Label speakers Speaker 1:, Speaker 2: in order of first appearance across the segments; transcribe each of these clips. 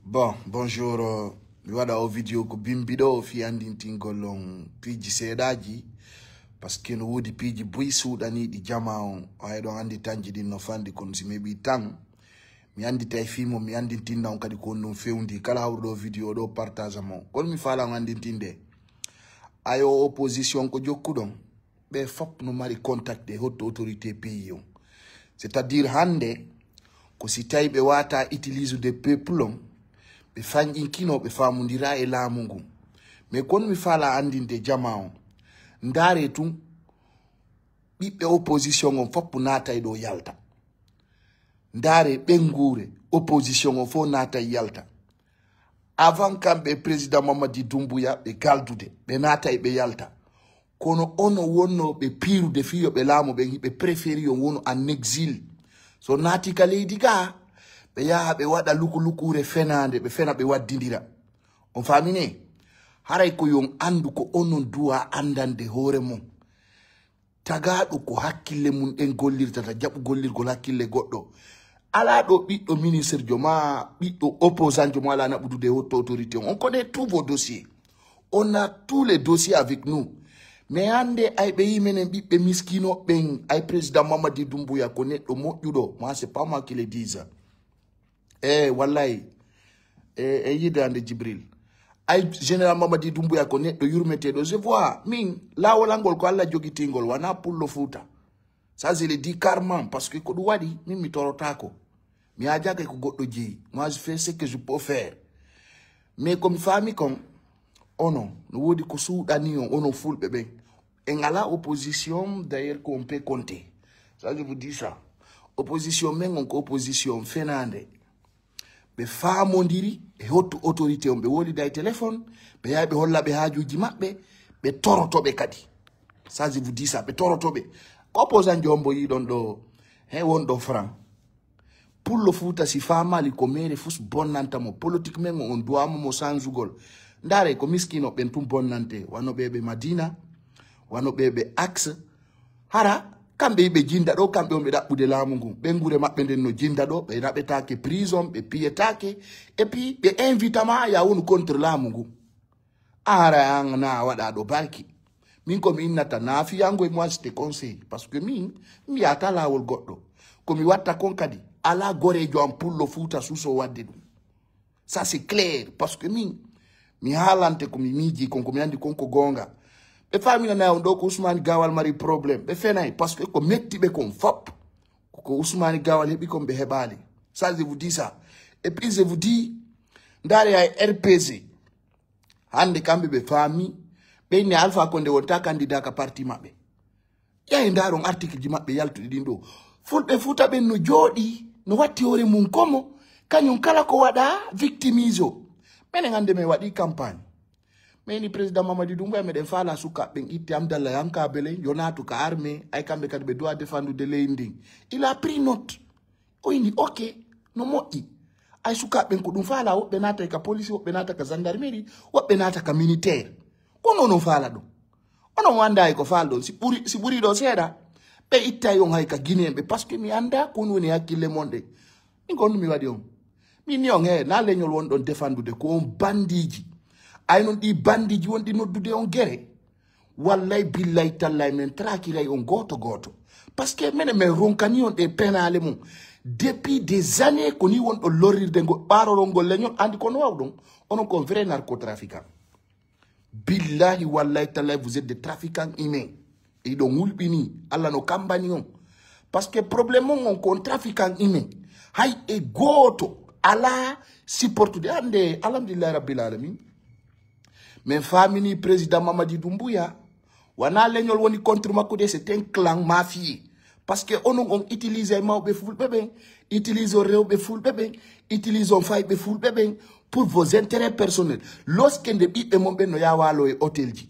Speaker 1: Bon, bonjour. Mi wada o video ko bimbido fi andintingol on piji sedaji parce que no wodi piji buy suudani di jama on ay don andi tanji din no fandi kon si mebi tang mi andi tay fimo mi andintinda on kadi ko non fewndi kala hawdo video do partage mo kon mi fala andintinde ayo opposition ko jokkudon be fop no mari contact de haute autorité pays on c'est-à-dire hande ko si tay be wata utilise des peuples be fanjin kino be famundira e laamu ngu mais kon mi fala andinde jama'on ndare tun bibbe opposition on fop nata e do yalta ndare bengure opposition on fo nata e yalta avant kambe président Mamadi Doumbouya be galdude be nata e be yalta kono ono wonno be piru de fiyo be laamu be préféri on wono en exil so nati ka leydi ga be yaha be wada lukulukure fenande be fena be waddindira on famine haray ko yon andu ko onon duwa andande hoore mum tagado ko hakkille mun en gollirta ta jabu gollirgol hakkille goddo ala do biddo ministre joma biddo opposant joma ala na budude haute autorité on connaît tous vos dossiers on a tous les dossiers avec nous mais ande ay be yimenen bibbe miskino ben ay président Mamadi Doumbouya ko neddo modjudo moi c'est pas moi qui le dise wallahi yidande Jibril ay général Mamadi Doumbouya ko neddo yurmetedo je vois min lawolangol ko alla jogitingol wana pullo Fouta ça je le dis carrément parce que ko du wadi min mi torotako mi ajake ko goddo jeyi moi je fais ce que je peux faire mais comme famille kon ono no wodi ko soudani on ono fulbe ben en ala opposition d'ailleurs qu'on peut compter ça je vous dis ça opposition men on ko opposition fenande be famondiri e haute autorité on be woli day téléphone be yabe holla be haajuji mabbe be torotobe kadi ça je vous dis ça be torotobe ko opposant jombo yi don do he wondo franc pour le Fouta si famali ko mere fus bonnanta mo politique men on doit mo sanjugol ndare ko miskino ben tum bonnante wano bebe Madina wano bebe axe hara kambe be jinda do kambe on be dabbude laamu ngu be ngure mabbe den no jinda do be rabetake prison be piyetake et puis be invitama ya wonu contre laamu ngu ara na wada do barki min ko min nata nafi yango e moi je te conseille parce que mi ata lawol goddo ko mi watta kon kadi ala gore jo am pullo Fouta suso wadde dum ça c'est clair parce que mi halante ko mi miji kon ko mi andi kon ko gonga be famina na on do ko Ousmane Gawal mari problème be fenay parce que ko metti be kon fop ko Ousmane Gawal hebi kon be hebali ça je vous dis ça et puis je vous dis ndare ay RPC hande kambe be fami be ni Alpha Condé wonta candidat ka parti mabbe ya ndaron article ji mabbe yaltudi dindo fulbe Fouta ben no jodi no watti hore mun komo kanyum kala ko wada victimizo menen ande me wadi campagne meni président Mamadi Doumbouya me den fala suka ben itti Amdallah yanka bele yonatu ka armée ay kambe kad be doit défendre de l'ending il a pris note o ini ok no mo'i ay suka ben ko dum fala wo be nata ka police wo be nata ka gendarmerie wo be nata ka militaire kono no fala do ono wanda ay ko faldo si buri do seda be itta yon hay ka Guinéen be parce que mi anda ko woni hakile monde mi gondu mi wadi on mi ni on na leñol won don défendre de ko bandiji ay non di bandiji won di noddude on gere wallahi billahi tallahi men trakilay on goto parce que men ronkani on de penale mum depuis des années ko ni won do lorirde go baroro ngol leñol andi ko no wawdon onon ko vrai narcotrafiquant billahi wallahi tallahi vous êtes des trafiquants humains et do ngulbini alla no kambani on parce que problème on kon trafiquant humain hay e goto ala supporte de ande alhamdulillah rabbil alamin mais famille président Mamadi Doumbouya wana leñol woni contre makko de c'est un clan mafieux parce que on utilise mawbe fulbe ben utilise rewbe fulbe ben utilise on faybe fulbe ben pour vos intérêts personnels lorsque de bibbe mon ben no yawalo e hôtel ji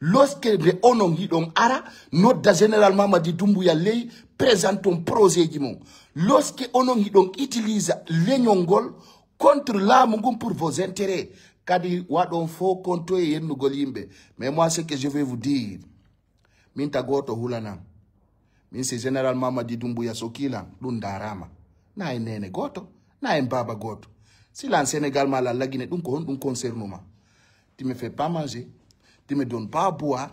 Speaker 1: lorsque de onon hidon ara nodda général Mamadi Doumbouya ley présente un projet ji mon lorsque onon hidon utilise leñongol contre l'âme pour vos intérêts kadi wadon fo konto e yennugol yimbe mais moi ce que je vais vous dire min ta goto hulana min c'est général Mamadi Doumbouya sokila dun darama na e nene goto na e baba goto si là en Sénégal ma la lagine dum ko dum concerne ma tu me fais pas manger tu me donnes pas à boire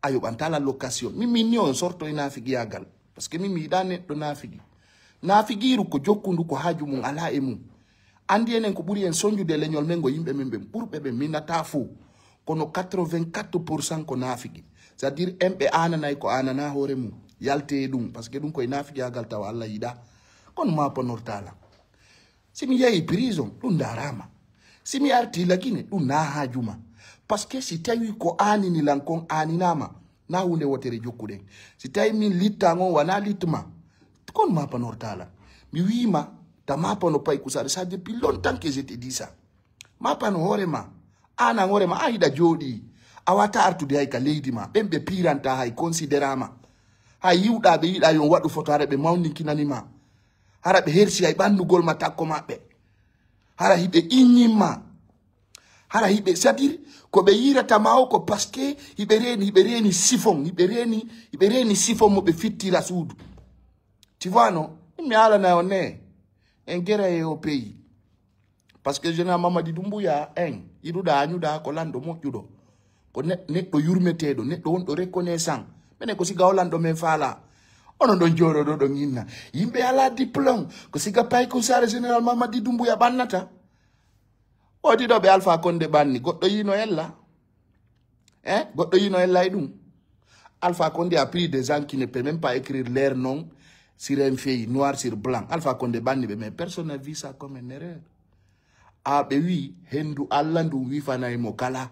Speaker 1: ayo banta la location mimi ni on sorto ina figi yagal parce que mimi dane do na figiru ko jokkundu ko haaju mum ala e mum andi enen ko buri en sonjude leñol mengo yimbe membe burbe be minata fu kono 84% ko nafigi c'est à dire embe anana ko anana hore mum yalte dum parce que dum ko nafigi yagal taw Allah yida kon ma panortala simi yayi prison dum darama simi arti lagine dum na haajuma parce que si tawi ko ani ni lankon ani nama na hunde wotere jokkude si tawi min littango wana litma kon ma panortala mi wima ta ma pano pay kusare ça depuis longtemps que je te dis ça ma pano horema ana horema aida jodi awata artude hay ka leydi ma bembe piranta hay considerama hay yiwda be yida yon wadu photo harabe mawninkinani ma harabe hersi hay bandugol ma takko mabbe hara hibe inyima hara hibe c'est-à-dire ko be yirata mawo ko parce que hibereni sifon hibereni sifon mo be fittira suudu tu vois non mi ala na one en guerre au pays parce que je na Mamadi Doumbouya en iruda anyuda ko lando mo judo ko neddo yurmetedo neddo won reconnaissant mene ko siga olando men fala ono don joro do nginna yimbe ala diplôme ko siga pay ko sare général Mamadi Doumbouya bannata odi do be Alpha Condé banni goddo yino ella goddo yino ella dum Alpha Condé a pris des gens qui ne peuvent même pas écrire leur nom sur un feuille noir sur blanc Alpha Condé banni mais personne n'a vu ça comme une erreur ah be wi hendu allandu wi fanay mo kala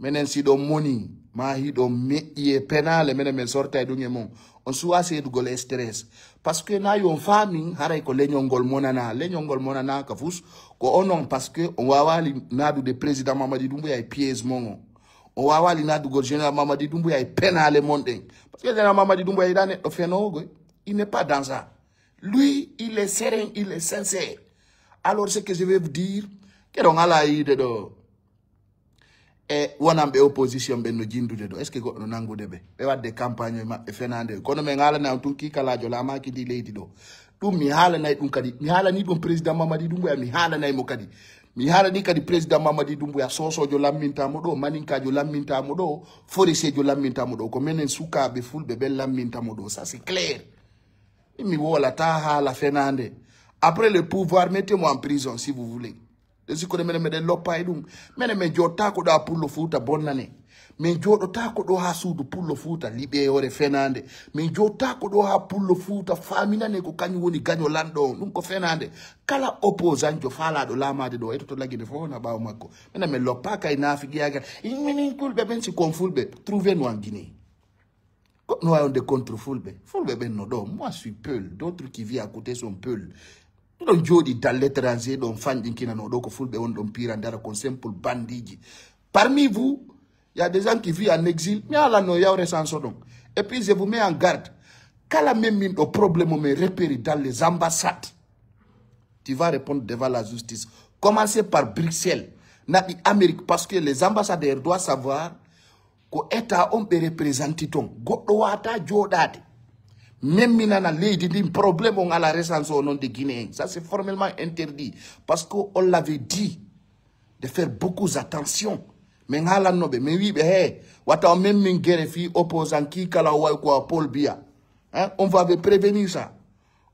Speaker 1: menen si do moni ma hi do meƴƴie penale menen men sorta e ɗum mon on suwa seedugol stress parce que na yon fami haray ko leñol monana ka fus ko onon parce que on wawali nadude président Mamadi Doumbouya e piège mon on wawali nadugol général Mamadi Doumbouya e penale mon ɗen parce que général Mamadi Doumbouya ida neɗɗo fenogo il n'est pas dans ça lui il est serein il est sincère alors ce que je vais vous dire que don ala yide do wonambe opposition be no jindude do est ce que goddo nangude be wadde campagne mabbe fenande kono me ngala na tunki kalajo la maki di leydi do dum mi hala nay dum kadi mi hala ni dum président Mamadi Doumbouya mi hala nay mo kadi mi hala ni kadi président Mamadi Doumbouya sosojo lamminta mo do maninkajo lamminta mo do foresejo lamminta mo do ko menen sukabe fulbe be lamminta mo do ça c'est clair mi wola ta hala fenande après le pouvoir mettez-moi en prison si vous voulez. Si vous avez des lopas, mais jota ko da pour le foot bonne mais jota ko do ha sudu pour le foot libé ore fenande mais jota ko do ha pour le foot famina ne ko kanyu woni gagno lando dum ko fenande kala opposant jo fala do lamade do eto to lagide fo na bawo makko mais lopa kay nafigi yagal minin kulbe ben si konfulbe trouver nous en Guinée. Nous avons des contre fulbe ben no do moi je suis Peul d'autres qui vivent à côté sont Peul. Don jodi dans l'étranger don fandi kina no do ko fulbe on don pira ndara kon simple bandiji parmi vous il y a des gens qui vivent en exil mais ala no yawre sanso donc et puis je vous mets en garde kala même min do problème me repérer dans les ambassades tu vas répondre devant la justice commencez par Bruxelles na Amérique parce que les ambassadeurs doivent savoir ko état on peut représenter ton goddo wata jodade même minana lady din problème on a la recense au nom de Guinéens. Ça c'est formellement interdit parce qu'on l'avait dit de faire beaucoup attention. Mais ngala nobe mais oui he wata même min guerre fi opposant qui kala way ko Paul Biya. Hein on va prévenir ça.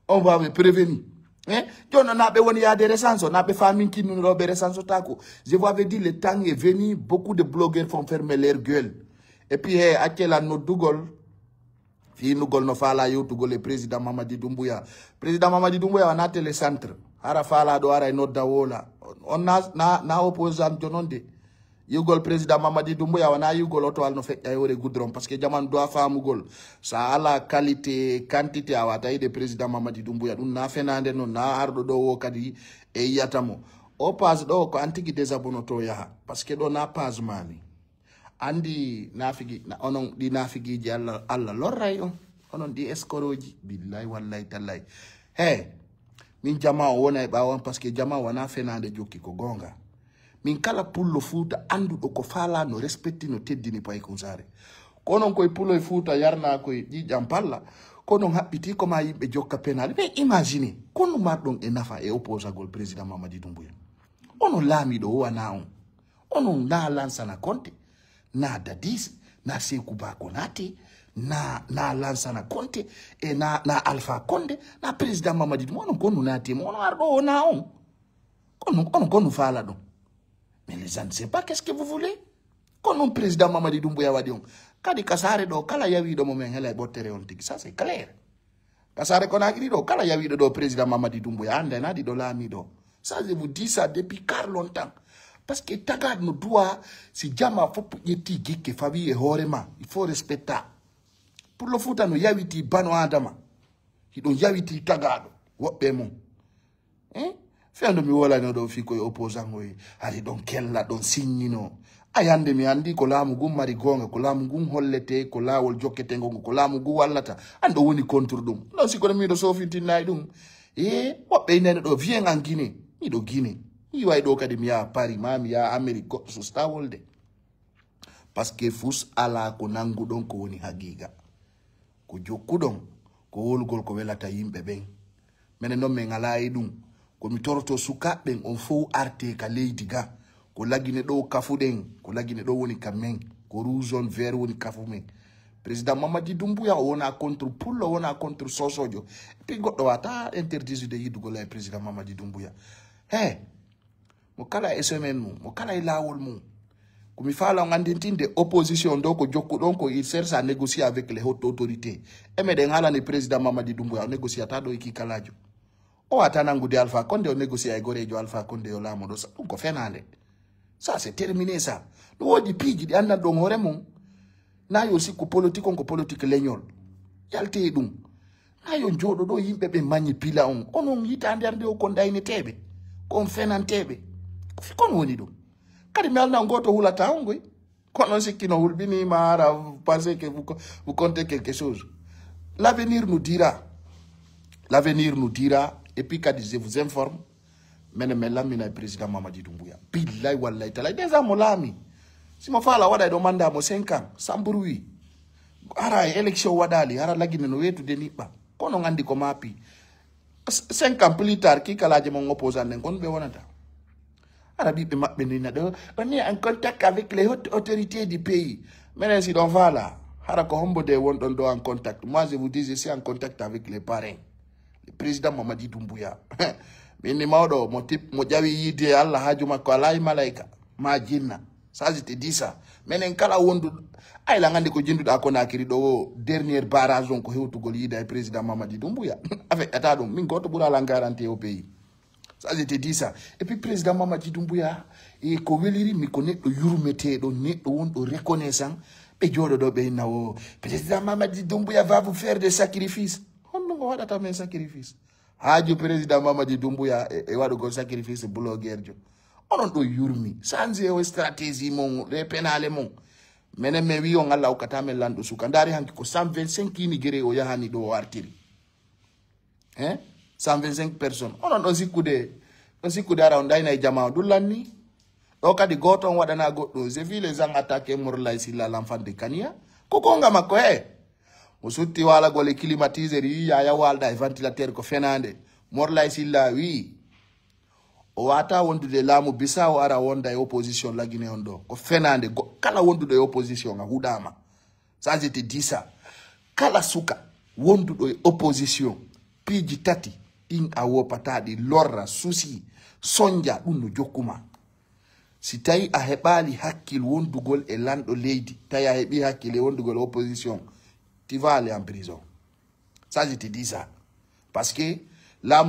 Speaker 1: On va prévenir. Hein jono na be woni ya des recenses na be famille qui nous robe recense tako. Je vous avais dit le temps est venu beaucoup de blogueurs font fermer leur gueule. Et puis hey akela no dugol fi nous gol no fala youtugol le président Mamadi Doumbouya on a télécentre ara fala do ara no dawola on na opposant jononde yugol président Mamadi Doumbouya on a yugol auto al no fe ay wore goudron parce que jaman do famu gol ça a la qualité quantité awata de président Mamadi Doumbouya dum na fenande non na ardo do wo kadi e yatamo o pass do ko antiki désabonoto ya parce que do na pass mani andi nafigi na onon di nafigi ji alla lorray onon di escoroji billahi wallahi tallahi min jama wona e bawon parce que jama wana fenande jokki ko gonga min kala pullo fuuta andu do ko fala no respecti no teddini pay ko sare konon koy pullo fuuta yarna koy di jampalla kono happiti ko ma yimbe jokka penal be imagine kono mardon e nafa e opposa gol président Mamadi Doumbouya ono lami do wana on ono na lansana Conte na Dadis na Sekou Ba Konate na lansana Conte e na Alpha Condé na président Mamadi Doumbouya ono kono na te ono ardo na on ono kono fala don. Mais les gens ne savent pas qu'est-ce que vous voulez. Quand on président Mamadi Doumbouya wadi on, kadi kasare do kala yawi do momen hela botere on tigi, ça c'est clair. Kasare konagiri do kala yawi do président Mamadi Doumbouya ande na di do lami do. Ça je vous dis ça depuis car longtemps. Parce que tagad no doit si jama fopu yeti gike fabi e horema, il faut respecter. Pour le foot no yawi ti bano adama. Hido yawi ti tagado, wobe mon. Hein? Fendo mi wala no do fiko opposant we ari don kella don signino ayande mi andi ko lamu gum mari gonga ko lamu gum hollete ko lawol jokkete ngongo ko lamu gu wallata ando woni contre dum no siko mi do sofiti nay dum wobbe nene do vien en Guinée mi do Guinée mi way do kadi mi ya Paris ma mi ya Amerique so stawolde parce que fus ala ko nangu don ko woni hagiga ko jokkudon ko wolgol ko welata yimbe ben menen non men ala e dum ko mi torto sukaɓen on fo arte ka leydi ga ko lagine ɗo kafuɗen ko lagine ɗo woni kamen ko rouge jaune vert woni kafu men président Mamadi Doumbouya o wona contre pullo wona contre sosojo et puis goɗɗo wata interdisde yiddugol e président Mamadi Doumbouya mo kala e semaine mum mo kala e lawol mum komi faala ngandintinde opposition do ko jokkuɗon ko il cherche à négocier avec les hautes autorités e meɗen haalani président Mamadi Doumbouya o négociata ɗo e kikalajo o atanangude Alpha Condé o négocier ay gorejo Alpha Condé o lamodo sa ɗum ko fenande ça c'est terminé ça no wodi piiji ɗi andan ɗon hoore mum na yo sikku politique on ko politique leñol yalte ɗum na yo jooɗo ɗo yimɓe ɓe mañi pila on onon yitande arde o kon dayneteɓe kon fenanteɓe kon woni ɗum kadi mi alna goto hulata on goy kono sikkino hulɓinima ara pensez que vous comptez quelque chose l'avenir nous dira et puis quand je vous informe mene melamina président Mamadi Doumbouya billahi wallahi talay déjà mo lami si mo fala wada do manda mo 5 ans sans bruit ara élection wadali ara lagine no wetu de niba kono ngandi ko mapi 5 ans plus tard ki kalaje mon opposant nen kon be wonata ara bi be mabbe ni na do on est en contact avec les hautes autorités du pays mene si don fala ara ko hombo de won don do en contact moi je vous dis je suis en contact avec les parrains le président Mamadi Doumbouya mini mawdo mo jawi yide Allah haju makko alay malaika ma jinna ça je te dis ça menen kala wondu ay la ngandi ko jinduda ko nakiri do dernier barrage on ko hewtugol yide ay président Mamadi Doumbouya avec ata dum min goto bura la garantie au pays ça je te dis ça et puis président Mamadi Doumbouya e ko weliri mi ko neddo yurmete do neddo wondo reconnaissant be jodo do be nawo président Mamadi Doumbouya va vous faire des sacrifices on go wadata men sacrifice haju président Mamadi Doumbouya e wadu go sacrifice blogueur jo onon do yurmi sanzi o stratégie mon le penale mon menen me wi on Allah o katame lando suka ndari hanki ko 125 ni gere o yahani do artiri 125 personnes onon do sikkude ara on dayna e jama dullanni do kadi goto on wadana goddo je vi les gens attaquer Morlaye Sylla l'enfant de Kania ko gonga makko o sutti wala gole climatiseur yi ya walda e ventilateur ko fenande Morlaye Sylla wi o wata wondude laamu Bissau ara wonda e opposition lagine on do ko fenande kala wondude e opposition nga hudama ça je te dis ça kala suka wondudo e opposition piji tati in awo patadi lorra susi sonja dum no jokkuma si tawi a heɓali hakkil wondugol e lanɗo leydi tawi a heɓi hakkil e wondugol opposition tu vas aller en prison. Ça, je te dis ça. Parce que là,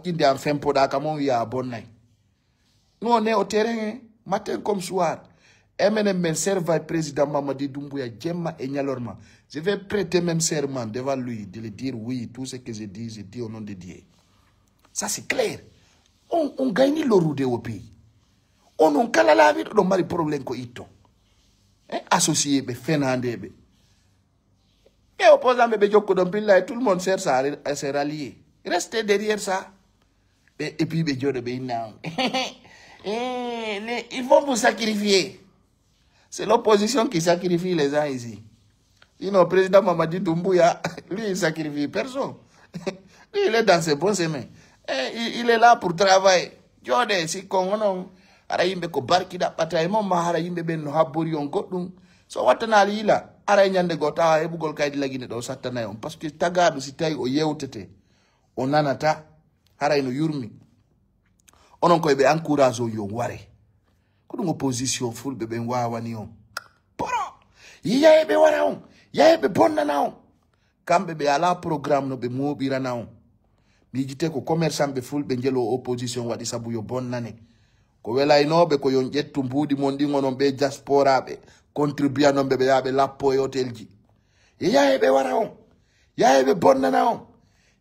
Speaker 1: il en fin pour il y a bon nain. Nous, on est au terrain, matin comme soir. MNM serve le président Mamadi Doumbouya, Djemma et Nyalorma. Je vais prêter même serment devant lui, de lui dire oui, tout ce que je dis au nom de Dieu. Ça, c'est clair. On gagne le route au pays. On a un vie, on a un problème. Associé, Fernandé. Et opposant bébé Joko Dompilla et tout le monde cherche à se rallier. Restez derrière ça. Et puis Béjo de Bénin. Ils vont vous sacrifier. C'est l'opposition qui sacrifie les gens ici. Président Mamadi Doumbouya, lui, il sacrifie personne. Lui, il est dans ses bons chemins. Il est là pour travailler. Jode, si kongonon, ara yimbe ko barkida patay mom ma ara yimbe ben no habbori on goddum. So watana lila, ara nyande go tawa hebugol kaydi lagine do satana on parce que tagado si tay o yewtete o nanata ara no yurmi. Onon ko be encourage o yo ware. Ko dum opposition fulbe ben wawani on. Poro. Yiya be wara on. Ya be bonna na on. Kambe be ala programme no be mobira na on. Mi jite ko commerçant be fulbe njelo opposition wadi sabu yo bonnane. Ko wela inobe ko yon jettu mbudi mondi ngonon be diaspora be contribuer non be yabe lappo e hotelji. Ya be wara on. Ya be bonna na on.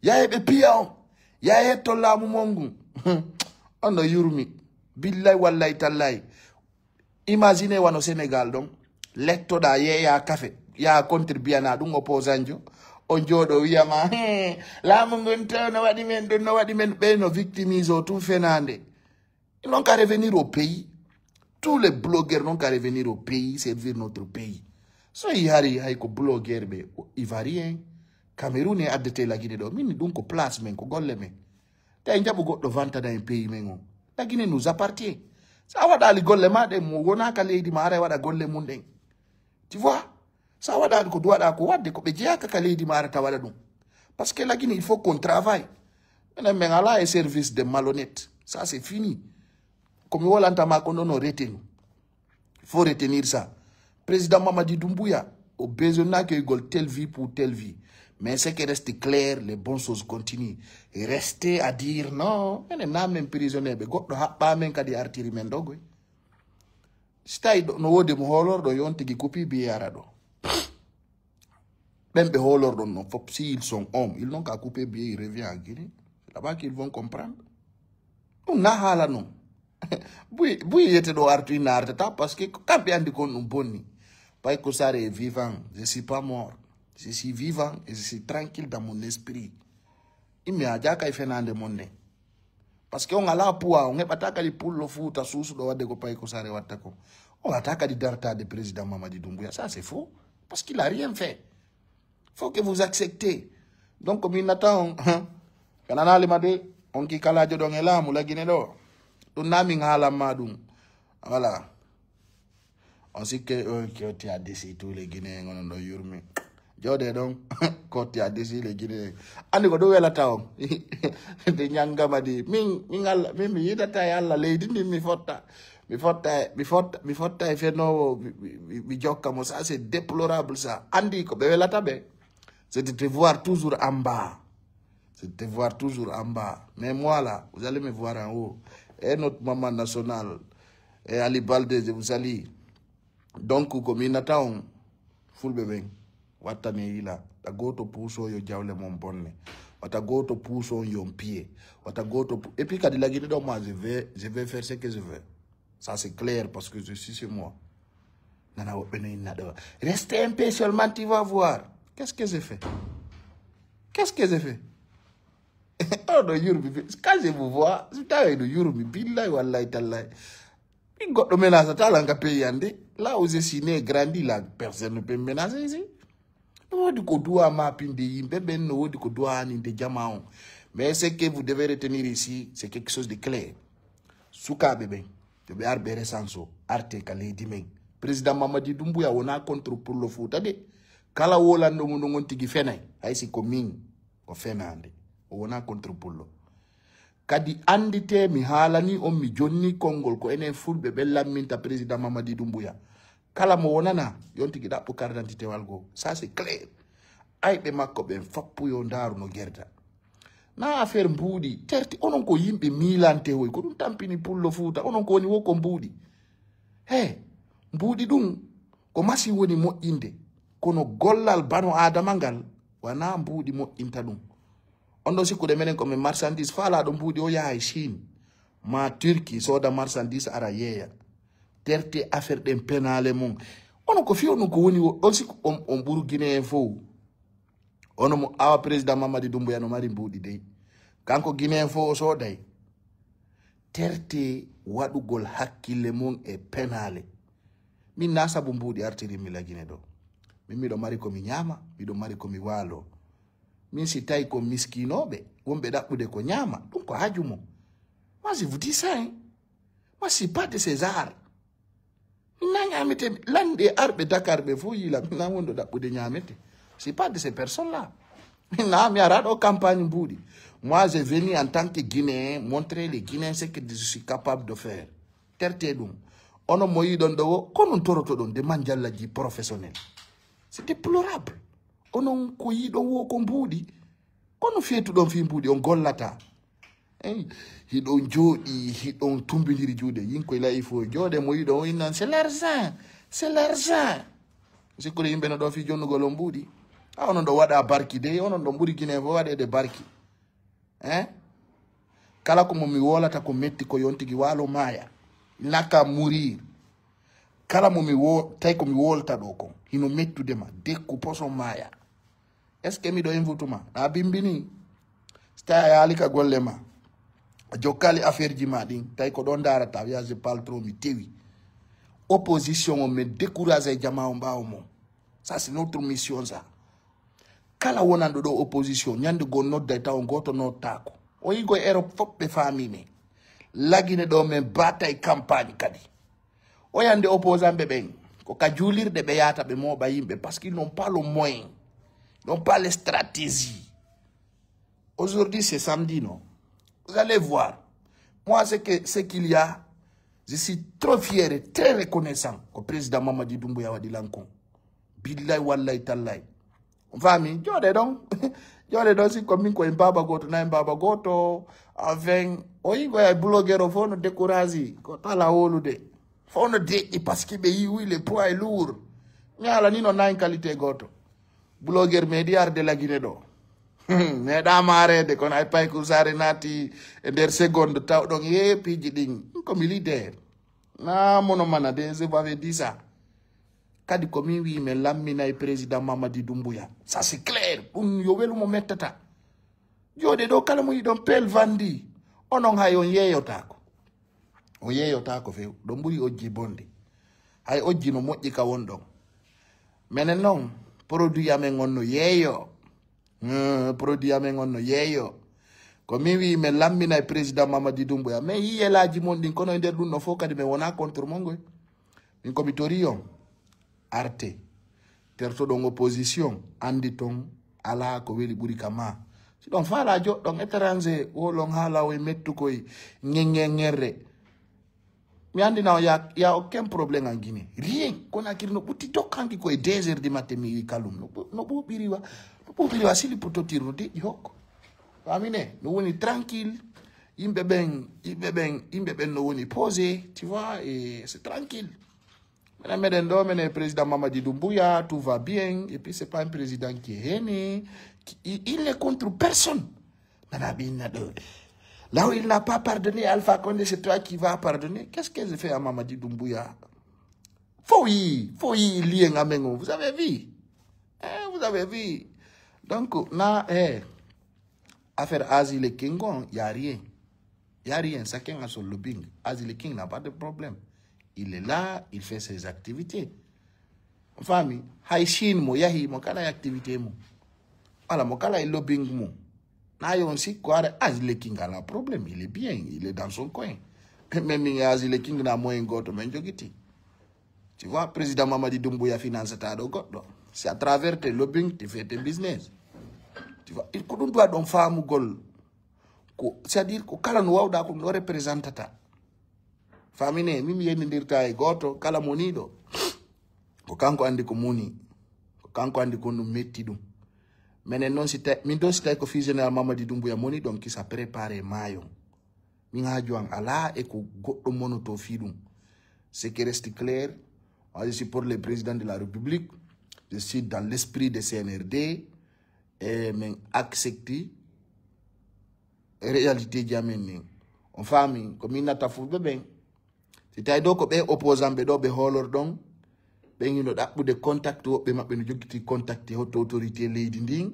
Speaker 1: Ya be pia on. Ya to lamu mongu. Ondo yurmi. Billahi wallahi tallahi. Imagine wano Sénégal donc letto da ye ya café ya contribuer na dum opposanjo on jodo wiyama lamu ngonta no wadi men do no wadi men be no victimise o tout fenande. Ils n'ont qu'à revenir au pays. Tous les blogueurs n'ont qu'à revenir au pays, servir notre pays. So yari hay ko blogueur be ivoirien Cameroun e addete la Guinée do min donc place men ko golle men. Tay njabu goddo vanta dans un pays men on. La Guinée nous appartient. Ça va dans les golle ma de mo wona ka leydi ma ara wada golle mun den. Tu vois? Ça va dans ko doida ko wadde ko be jeaka ka leydi ma ara tawada dum. Parce que la Guinée il faut qu'on travaille. Mais là est service de malhonnête. Ça c'est fini. Comme voilà ntama ko non retenu. Il faut retenir ça. Président Mamadi Doumbouya au besoin que il telle vie pour telle vie. Mais ce qui reste clair, les bonnes choses continuent. Et rester à dire non, on est même prisonnier. Mais God n'a pas même qu'à dire artillerie mendogwe. Si no wode mo holor do yon tigi copie biara do. Même be holor do non, faut si ils sont hommes, ils n'ont qu'à couper bien, ils reviennent en Guinée. C'est là-bas qu'ils vont comprendre. On n'a hala non. Bouy yete do artu ina artata parce que quand bien dit qu'on bonni. Pas que ça est vivant, je suis pas mort. Je suis vivant et je suis tranquille dans mon esprit. Il me a dit qu'il fait un monde. Parce qu'on a là pour on est pas attaqué pour le foot à sous de wade ko pas que ça rewatako. On attaque di darta de président Mamadi Doumbouya. Ça c'est faux parce qu'il a rien fait. Faut que vous acceptez. Donc comme il attend kanana le made on ki kala jodon ela mu la Guinée do. Do nami ngala madum. Voilà. On sait que tu as décidé tous les Guinéens on do yurmi. Jode donc quand tu as décidé les Guinéens. Andi ko do wela taw. De nyanga madi mingal mi yidata yalla leydi mi fotta. Mi fotta fait no mi jokka mo ça c'est déplorable ça. Andi ko be wela tabe. C'est de te voir toujours en bas. C'est de te voir toujours en bas. Mais moi là, vous allez me voir en haut. Et notre maman nationale, et Ali Balde, je vous salue. Donc, comme il attend, full bébé, watane ila, ta go to puso yo jawle mon bonne, wata go to puso yo pied, wata go to. Et puis quand il a guidé dans moi, je vais faire ce que je veux. Ça c'est clair parce que je suis chez moi. Nana restez un peu seulement, tu vas voir. Qu'est-ce que j'ai fait? Qu'est-ce que j'ai fait? Oh no yurmi, quand je vous vois, c'est ta no yurmi, billahi wallahi tallahi. Il got le menace talanga payande. Là où je suis né, grandi là, personne ne peut me menacer ici. No di ko doa ma pinde yimbe ben no di ko doa ni de jamaon. Mais ce que vous devez retenir ici, c'est quelque chose de clair. Souka bébé, de be arbere sanso, arte kale dimen. Président Mamadi Doumbouya wona contre pour le foot ade. Kala wola no ngon tigi fenay, ay si ko min ko fenande. Wona contre pour le. Kadi andite mi halani on mi jonni kongol ko enen fulbe bella minta président Mamadi Doumbouya. Kala mo wonana yonti gida pour carte d'identité walgo. Ça c'est clair. Ay be makko ben fappu yo ndaru no gerda. Na affaire mbudi terti onon ko yimbe milante hoy ko dum tampini pour le futa onon ko woni woko mbudi. Hey, mbudi dum ko masi woni mo inde kono gollal bano adamangal wana mbudi mo inta dum. Ondo si kude menen comme marchandise fala do mbudi o yahay Chine ma Turquie soda marchandise ara yeya terti affaire den penale mon ono ko fiyo no ko woni on si on buru Guinée fo ono mo awa président Mamadi Doumbouya no mari mbudi dey kanko Guinée fo so day terti wadugol hakkille mon e penale min na sabu mbudi artiri mi la Guinée do mi do mari ko mi nyama mi do mari ko mi walo min si tay ko miskinobe wombe dabbude ko nyama dum ko hajumo moi je vous dis ça hein? Moi c'est pas de César na nyamete lande arbe Dakar be fo yila na wondo dabbude nyamete c'est pas de ces personnes là na mi arado campagne boudi moi j'ai venu en tant que Guinéen montrer les Guinéens ce que je suis capable de faire terte dum ono moyi don do kono toroto don de manjalla ji professionnel c'est déplorable onon ko yiɗon wo ko mbuuɗi kono feetuɗon fi mbuuɗi on gollata eyi hiɗon jooɗi hiɗon tumbidiri juuɗe yinkoye layi fo jooɗe mo yiɗon o innan c'est l'argent sikkude yimɓe no ɗo fi jonnugol on mbuuɗi a onon ɗo waɗa barki de onon ɗo ɓuri Guinée fo waɗede barki kala ko momi wolata ko metti ko yontigi waalo maaya naka mourir kala momi tay ko mi wolta ɗo ko hino mettudema dekku poson maaya est ce que miɗo invutuma na bimbini so tawi a yaali ka golle ma a jokkali affaire ji ma ɗin tawi ko ɗon darata wiya je parle trop mi tewi opposition o min découragé jama o mbawo mom ça c'est notre mission ça kala wonanɗo ɗo opposition ñande go nodday taw goto noddako o yigo Europe fof ɓe famine lagine ɗo men batay campagne kadi o yande opposant ɓe ɓen ko ka juulirde ɓe yata ɓe moɓa yimɓe parce qu'ils n'ont pas le moyen n'ont pas les stratégies. Aujourd'hui, c'est samedi, non? Vous allez voir. Moi, ce qu'il y a, je suis trop fier et très reconnaissant au président Mamadi Doumbouya Wadi Lankon. Billahi wallahi tallahi. Famille, jode donc. Jode donc, si comme ko mbaba goto na mbaba goto, enfin, oyigo ya blogueur fo no décourager, ko tala wolude. Fo no de parce que be oui le poids est lourd. Nyala ni no na qualité goto. Blogueur médiar de la Guinée do meɗa marede kono ay pay ko sare nati e nder seconde taw ɗon yeepiji ɗin ko militaire na mono mana de je vous avais dit ça kadi ko min wi men lamminay président Mamadi Doumbouya ça c'est clair ɗum yo welumo mettata jode ɗo kala mo yiɗon pel vandi onon hay on yeeyotako few ɗo ɓuri ojji bonde hay ojji no moƴƴi ka won ɗon menen noon produit amen on no yeeyo produit amen on no yeeyo ko min wi men lammina président Mamadi Doumbouya mais yiyelaji mon ɗin kono e nder ɗum no fof kadi mi wona contre mongoy min komi tori on arte tertoɗon opposition andi ton ala ko weli ɓuri ka ma si ɗon faala joɗɗon étranger wolon haala o e mettukoye ŋeŋŋerre mi andina o y a aucun problème en Guinée rien Conakry no ɓutti tokkanki koye 2 heures du matin mi wi kalum no ɓuɓiriwa sili pototirno deƴƴi hokko famine no woni tranquille yimɓe ɓen no woni posé tu vois et c'est tranquille menen meɗen ɗo menen président Mamadi Doumbouya tout va bien et puis c'est pas un président qui est aimé il n'est contre personne nana ɓinna ɗo là où il n'a pas pardonné Alpha Condé, c'est toi qui vas pardonner. Qu'est-ce que je fais à Mamadi Doumbouya? Faut y lier ngamengo. Vous avez vu? Vous avez vu? Donc, là, affaire Asile Kingon, il n'y a rien. Il n'y a rien. Chacun a son lobbying. Asile King n'a pas de problème. Il est là, il fait ses activités. Famille, Haïchine, mo yahi, mo kala activité mo. Voilà, mo kala lobbying mo. Nayon si quoi Asile King a un problème, il est bien, il est dans son coin. Même Asile King n'a moins goto men jogiti. Tu vois, président Mamadi Doumbouya finance ta do goto. C'est à travers tes lobbying tu fais tes business. Tu vois, il ko doit don faamu gol. C'est-à-dire ko kala no wawda ko no representata. Famine mimi yendirta e goto kala monido. Ko kanko andi ko moni. Ko kanko andi ko no metti dum. Mais non si min don si tay ko fi général Mamadi Doumbouya moni donc qui sa préparé mayon min ha joan ala e ko goddo monoto fi dum ce qui reste clair moi je suis pour le président de la République je suis dans l'esprit de CNRD et men accepter réalité jamen on famille comme inata fu be ben si tay do ko be opposant be do be holor don ben yino dabbude contact woɓɓe maɓɓe no joggiti contacté hotto autorité leydi ndin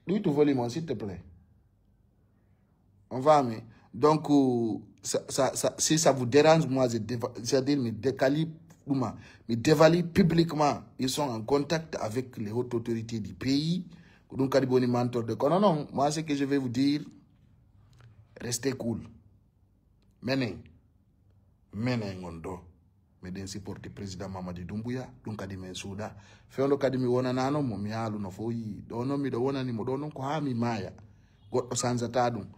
Speaker 1: ɗum to volume s'il te plaît on va donc si ça vous dérange moi c'est-à-dire mi décalibre mi dévalue publiquement. Ils sont en contact avec les hautes autorités du pays. Donc, non, non, moi, ce que je vais vous dire, restez cool. Menez, ngondo. Meden supporte président Mamadi Doumbouya, donc kadi men souda. Feondo kadi mi wona nano mo mi halu no foyi. Dono mi do wona ni mo dono ko ha mi maya. Goddo sanzata dum.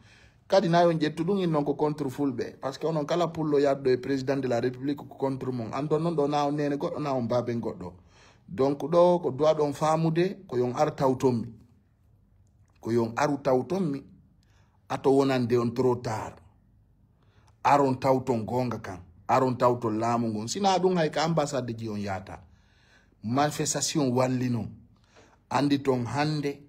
Speaker 1: Kadi nayo jettu dum in non ko contre fulbe parce que onon kala pullo yaddo e président de la république ko contre mon andon non do naaw nene goddo naaw babe goddo. Donc do ko doa don famude ko yon ar tawtommi. Ko yon aru tawtommi ato wonande on trop tard. Aron tawton gonga kan. Aron tawto lamu ngon sina dum hay ka ambassade ji on yata manifestation wallino andi ton hande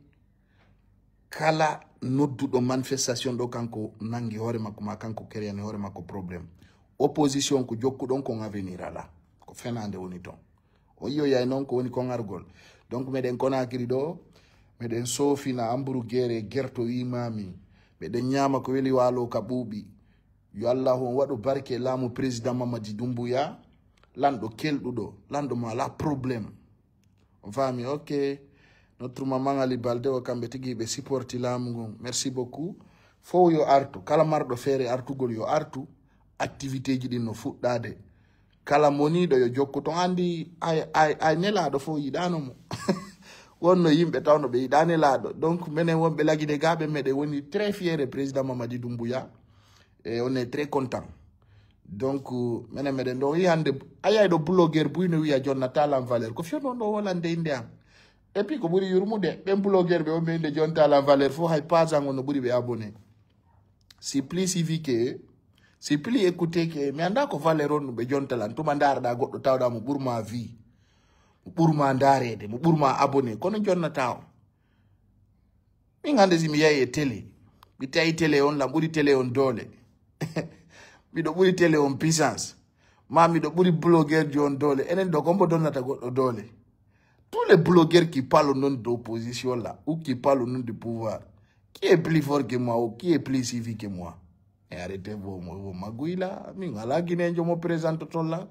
Speaker 1: kala noddudo manifestation do kanko nangi hore makko ma kanko keriyani hore makko problème opposition ko jokkudon ko avenir ala ko fenande woni ton o yo yay non ko woni ko ngargol donc meden Conakry do meden sofina amburu gere gerto imami meden nyama ko weli walo ka buubi yo Allah on wado barke lamu président Mamadi Doumbouya lando keldudo lando mala problème on fami ok notre maman Ali Balde o kambe tigi be supporti lamu ngon merci beaucoup fo yo artu kala mardo fere artugol yo artu activité ji din no fuddade kala moni do yo jokko to andi ay nelado fo yidano mo wonno yimbe tawno be yidane lado donc menen wonbe lagide gabe mede woni très fier président Mamadi Doumbouya. Et on est très content. Donc, menen do yande aya do blogueur buyno wiya Jonathan en valeur ko fiono do wolande india. Et puis ko buri yurmude ben blogueur be o mende Jonathan en valeur fo hay pas ngono buri be abonné. Si plus civique, si plus écouter que mi anda ko valeur on be Jonathan to mandar da goddo tawda mo burma vie. Burma ndarede mo burma abonné kono Jonathan. Mi ngande si mi yaye télé. Mi tay télé on la buri télé on dole. Mi do buri télé on puissance. Ma mi do buri blogueur di on dole. Enen do kombo donata goddo dole. Tous les blogueurs qui parlent au nom d'opposition là, ou qui parlent au nom du pouvoir, qui est plus fort que moi ou qui est plus civique que moi? Et arrêtez vos magouilles là. Mingala Guinée, je me présente tout là.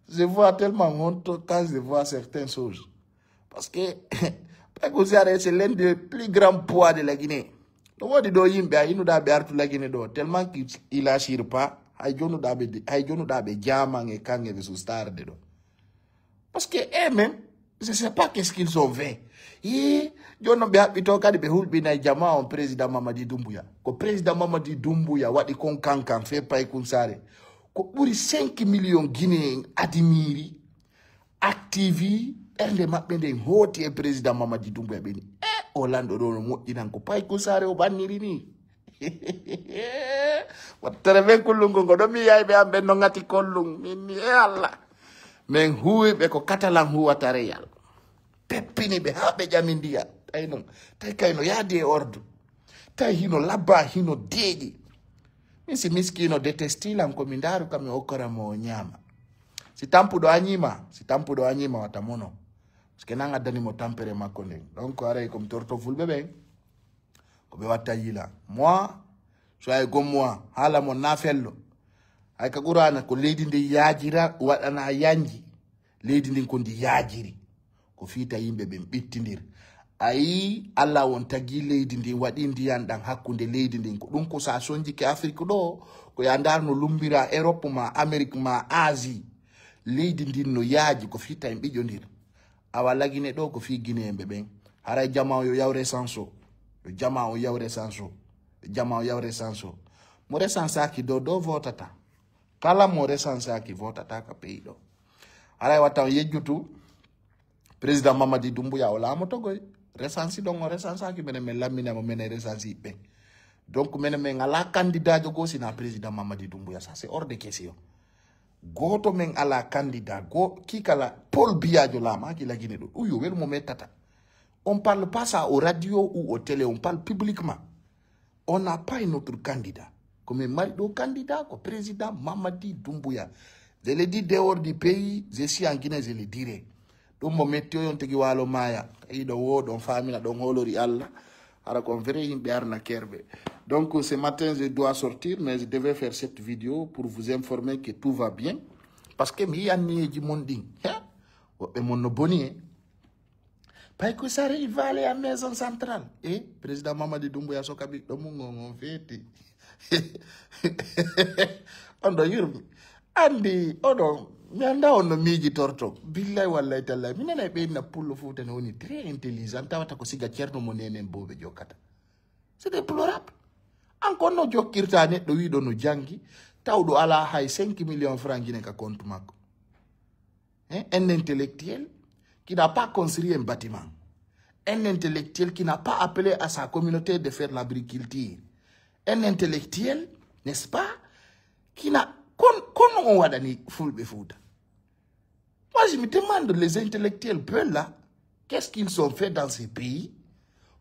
Speaker 1: Je vois tellement honte quand je vois certaines choses. Parce que, c'est l'un des plus grands poids de la Guinée. Donc, il doit la Guinée tellement qu'il n'assure pas. Il doit diamant et quand il sous star de parce que eux-mêmes, je ne sais pas qu'est-ce qu'ils ont fait. Et Jono be habito kadi be hulbi na jamaa on président Mamadi Doumbouya. Ko président Mamadi Doumbouya wadi kon kankan fe pay kunsare. Ko buri 5 millions Guinéens admiri activi ernde mabbe den hoti e président Mamadi Doumbouya beni. Orlando do mo dinan ko pay kunsare o banniri ni. Wattere ben kullungo do mi yay be ambe no ngati kollung ni Allah. Men huwe be ko Catalan huwata Real. Pepini be habe jamindia. Tayno. Tay kayno yade ordu. Tay hino laba hino deji. Misi miskino detestila mkomindaru kami okora mo nyama. Si tampu do anyima watamono. Skenanga dani mo tampere makonde. Donc are comme torto fulbe ben. Ko be watayila. Moi, soyez comme moi. Hala mo nafello. Ay kagurana ko lady ndi yajira wadana yanji. Lady ndi ko ndi yajiri. Ko fita yimbe be bittindir. Ayi alla won tagi lady ndi wadi ndiyan dan hakkunde lady ndi ko dum ko sa sonji ke Afrique do ko yandar no lumbira Europe ma Amerique ma Asie. Lady ndi no yaji ko fita yimbe jondir. Awala Guinée do ko fi Guinée be ben. Haray jama yo yawre sanso. Jama o yawre sanso. Jama o yawre sanso. Mo resansa ki do votata. Kala mo resansa ki votata ka pays do. Haray wata yejjutu président Mamadi Doumbouya wala mo togoy resansi donc resansa ki mene men lamina mo mene resansi be. Donc mene men ala candidat jogo sina président Mamadi Doumbouya, ça c'est hors de question. Goto men ala candidat go ki kala Paul Biya Jolama ki la Guinée do uyo wel mo metata. On parle pas ça au radio ou au télé, on parle publiquement. On n'a pas un autre candidat. Comme marido candidat, comme président Mamadi Doumbouya. Je l'ai dit dehors du pays, je suis en Guinée, je le dirai. Donc, mon métier, on te dit, walo maya. Et de word, on famille, donc, holori Allah. Alors, on verra une biarna kerbe. Donc, ce matin, je dois sortir, mais je devais faire cette vidéo pour vous informer que tout va bien. parce que mi yanni mon ding woɓɓe mon no boni pay ko sare il va aller à maison centrale président Mamadi Doumbouya soka ɓiɗɗo mum on feeti on ɗo yurmi andi oɗon mi anda on no miiji torto billahi wallahi tallahi mi nanay ɓeynna pullo Fouta ne woni très intelligent tawata ko siga ceerno mo nenen boɓe jokkata c'est déplorable encore no jokkirta neɗɗo wiɗo no jangi tawɗo ala hay 5 millions francs guine ka compte makko un intellectuel qui n'a pas construit un bâtiment, un intellectuel qui n'a pas appelé à sa communauté de faire l'agriculture, un intellectuel, n'est-ce pas, qui n'a... Comment on va donner Fulbe Fouta? Moi, je me demande, les intellectuels peu là, qu'est-ce qu'ils ont fait dans ces pays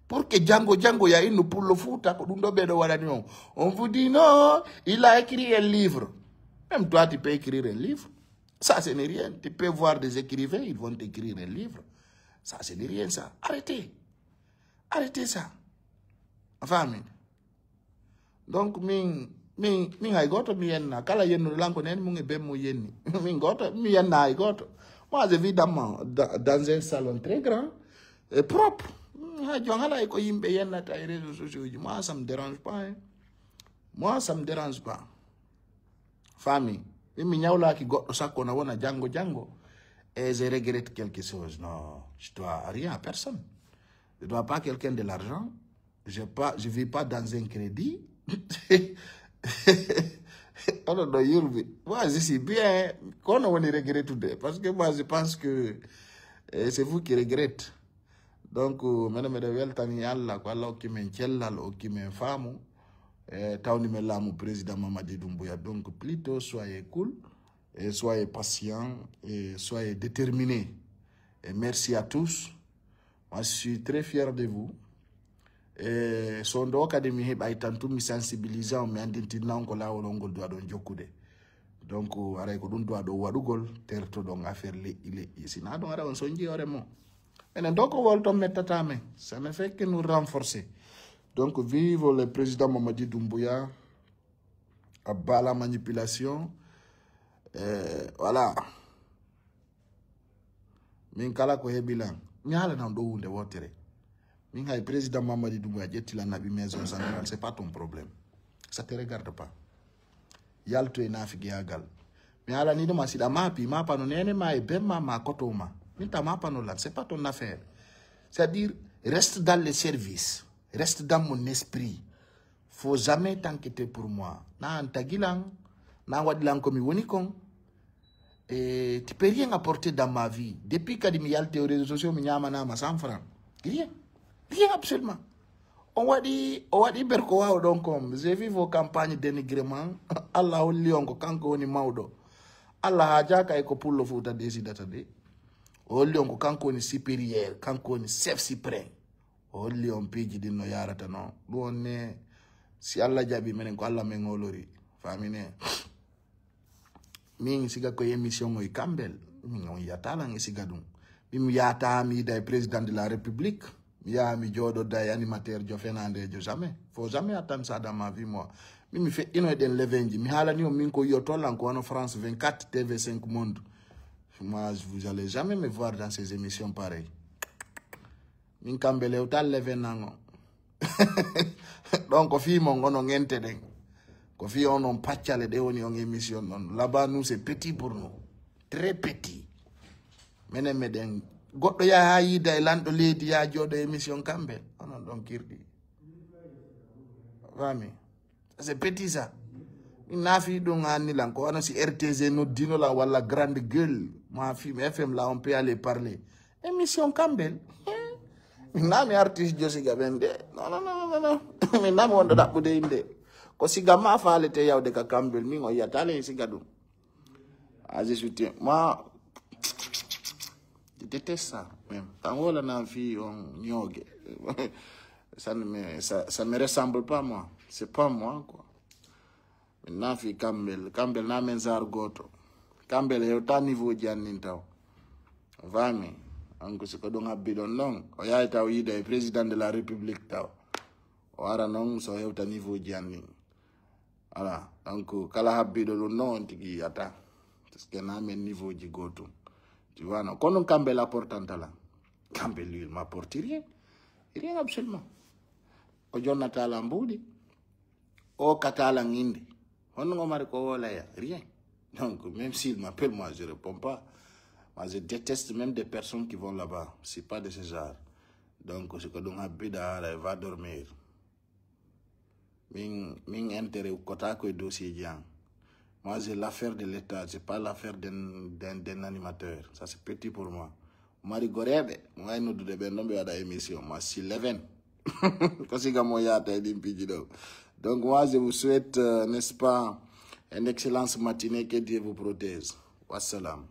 Speaker 1: pour que Django y a une pour le Fouta, on vous dit non, il a écrit un livre. Même toi, tu peux écrire un livre. Ça, ce n'est rien. Tu peux voir des écrivains, ils vont t'écrire un livre. Ça, ce n'est rien, ça. Arrêtez. Arrêtez ça. Enfin, donc, min ay goto mi yenna kala yennu lanko nen mu ngi bemmo yenni min goto mi yenna ay goto. Moi, évidemment, dans un salon très grand et propre. Moi, ça me dérange pas. Hein. Moi, ça me dérange pas. Famille. Mi nyawla ki goɗɗo sakko na wona jango et je regrette quelque chose. Non, je dois rien à personne. Je dois pas quelqu'un de l'argent. Je vis pas dans un crédit. Moi, je suis bien. Quand on regrette tout parce que moi, je pense que c'est vous qui regrettez. Donc, mesdames et weltani Allah ko Allah okki men cellal okki men faamu. Tawni me lamu président Mamadi Doumbouya. Donc plutôt soyez cool et soyez patients et soyez déterminés. Et merci à tous. Moi je suis très fier de vous. Et son do académie heb ay tantu mi sensibilisant mi andinti nanko la wolongol do adon jokkude. Donc aray ko dun do ado wadugol terto donc affaire le il sina don ara on sonji ore mo. Enen doko wolto metatame. Ça ne fait que nous renforcer. Donc, vive le président Mamadi Doumbouya, à bas la manipulation. Voilà. Min kala ko hebilan. Mi hala nan do wunde wotere. Min hay président Mamadi Doumbouya jetti la nabi maison centrale, c'est pas ton problème. Ça te regarde pas. Yalto e nafi giagal. Mi hala ni do masida mapi, mapa no nene ma e bemma ma kotoma. Min ta mapa no là, c'est pas ton affaire. C'est-à-dire, reste dans le service. Reste dans mon esprit. Faut jamais t'inquiéter pour moi. Na antagilang, na wadilang komi wonikong. Et tu peux rien apporter dans ma vie. Depuis que mi yalte aux réseaux sociaux, mi nyama na ma 100 francs. Rien. Rien absolument. On wadi berko donc comme j'ai vu vos campagnes de dénigrement. Allah lion ko kanko woni mawdo. Allah haja kay ko pullo Fouta desidata de. O lion ko kanko woni supérieur, kanko woni chef suprême. Holli on piji dinno yarata non ɗum ne si Allah jaɓi menen ko Allah men olori famine min siga ko émission o kambel min on yatalan e siga ɗum min mi yata mi yida e président de la république mi yaha mi jooɗoda e animateur jo fenandejo jamais faut jamais attendre ça dans ma vie moi min mi feƴƴino e ɗen levenji mi haalani on min ko yiyo tollan ko wano France 24 TV5 Monde moi vous allez jamais me voir dans ces émissions pareilles. Min kambele utal levenango. Donc kofi mongono ngente den. Kofi onon patchale de oni on émission non. Là-bas nous c'est petit pour nous. Très petit. Menen meden goddo ya hayida e lando ledi ya jodo émission kambel. Onon don kirdi. Vami. C'est petit ça. Ina fi do ngani lanko ono si RTZ no dino la wala grande gueule. Moi film FM là on peut aller parler. Émission kambel. Minami artiste jo siga bende. Non. Minami wonda dabbude inde. Ko siga ma faalete yawde ka kambel min o yatale siga dum. Je soutiens. Moi, je déteste ça même. Tant que la fille on yoga. Ça me ressemble pas moi. C'est pas moi quoi. Maintenant fi kambel na menzar goto. Kambel yo ta niveau jannin taw. Vami. Anko se ko don abidon non o yaita o yida e président de la république taw o ara non so hewta niveau janni ala donc kala habbido non tigi yata Parce que n'a même niveau du goto. Tu vois, non. Quand on cambe la porte en talent, cambe lui, il m'apporte rien. Rien absolument. O Jonathan Lamboudi, o Katalang Indi. On ne m'a rien. Donc, même s'il m'appelle, moi, je ne réponds pas. Moi, je déteste même des personnes qui vont là-bas. C'est pas de ce genre. Donc, c'est que l'on a bida, elle va dormir. Min intérêt au quota que dossier. Moi, c'est l'affaire de l'État, c'est pas l'affaire d'un animateur. Ça, c'est petit pour moi. Mari Gorebe, moi, nous devons à l'émission. Moi, c'est l'event. Donc, moi, je vous souhaite, n'est-ce pas, une excellente matinée. Que Dieu vous protège. Wassalam.